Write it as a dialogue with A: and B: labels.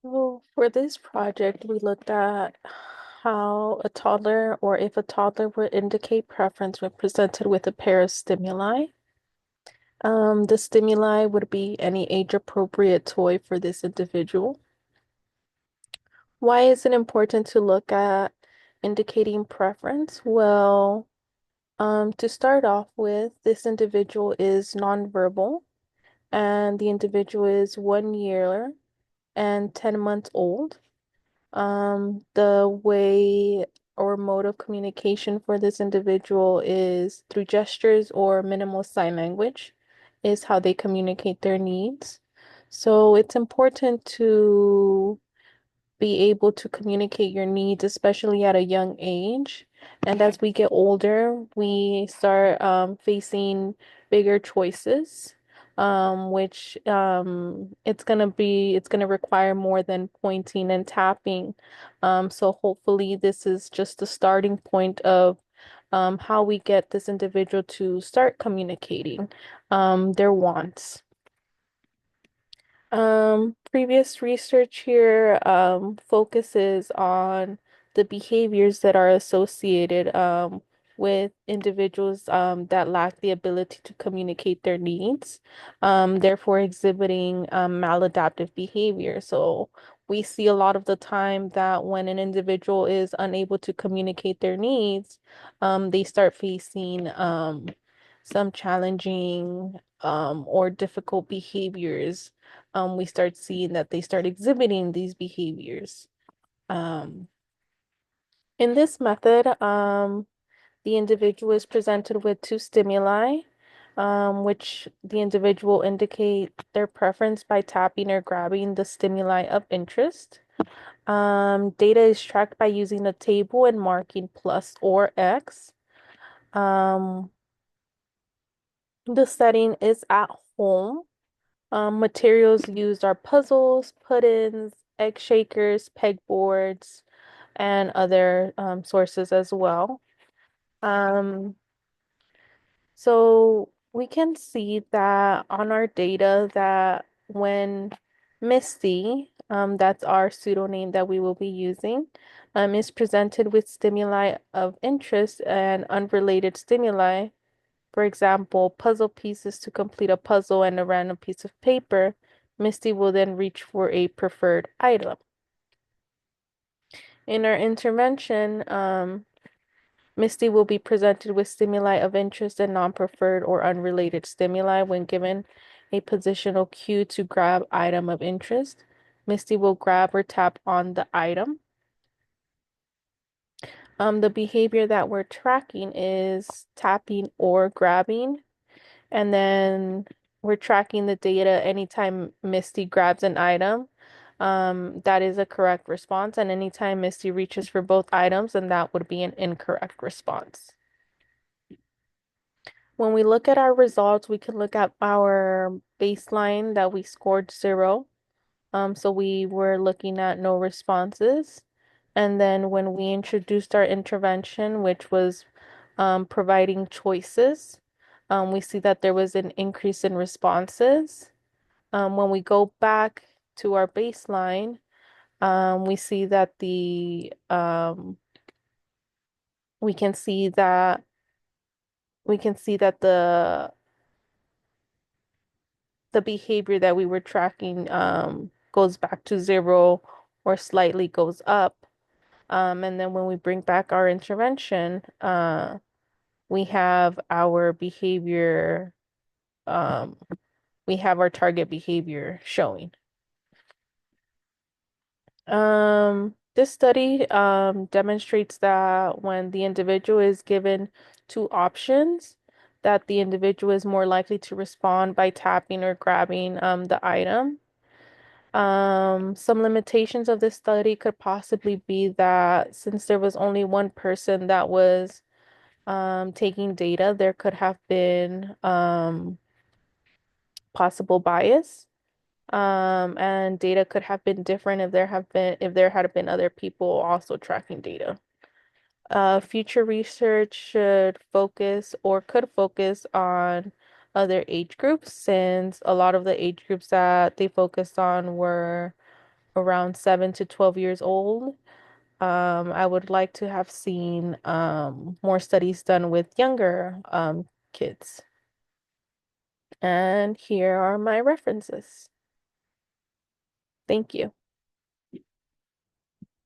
A: Well, for this project, we looked at how a toddler, or if a toddler would indicate preference when presented with a pair of stimuli. The stimuli would be any age-appropriate toy for this individual. Why is it important to look at indicating preference? Well, to start off with, this individual is nonverbal, and the individual is 1 year and 10 months old. The way or mode of communication for this individual is through gestures or minimal sign language, is how they communicate their needs. So it's important to be able to communicate your needs, especially at a young age. And as we get older, we start facing bigger choices, which it's gonna require more than pointing and tapping. So hopefully this is just the starting point of how we get this individual to start communicating their wants. Previous research here focuses on the behaviors that are associated with individuals that lack the ability to communicate their needs, therefore exhibiting maladaptive behavior. So we see a lot of the time that when an individual is unable to communicate their needs, they start facing some challenging or difficult behaviors. We start seeing that they start exhibiting these behaviors. Um, in this method, the individual is presented with two stimuli, which the individual indicate their preference by tapping or grabbing the stimuli of interest. Data is tracked by using a table and marking plus or X. Um, the setting is at home. Materials used are puzzles, put-ins, egg shakers, pegboards, and other sources as well. Um, so we can see that on our data that when Misty, that's our pseudonym that we will be using, is presented with stimuli of interest and unrelated stimuli, for example, puzzle pieces to complete a puzzle and a random piece of paper, Misty will then reach for a preferred item. In our intervention, Misty will be presented with stimuli of interest and non-preferred or unrelated stimuli when given a positional cue to grab item of interest. Misty will grab or tap on the item. The behavior that we're tracking is tapping or grabbing. And then we're tracking the data anytime Misty grabs an item. That is a correct response. And anytime Misty reaches for both items, then that would be an incorrect response. When we look at our results, we can look at our baseline that we scored 0. So we were looking at no responses. And then when we introduced our intervention, which was providing choices, we see that there was an increase in responses. When we go back to our baseline, we see that we can see that the behavior that we were tracking goes back to 0 or slightly goes up. And then when we bring back our intervention, we have our behavior, um, we have our target behavior showing. This study demonstrates that when the individual is given two options, that the individual is more likely to respond by tapping or grabbing the item. Some limitations of this study could possibly be that since there was only one person that was taking data, there could have been possible bias. And data could have been different if there had been other people also tracking data. Future research should focus or could focus on other age groups since a lot of the age groups that they focused on were around 7 to 12 years old. I would like to have seen more studies done with younger kids. And here are my references. Thank you.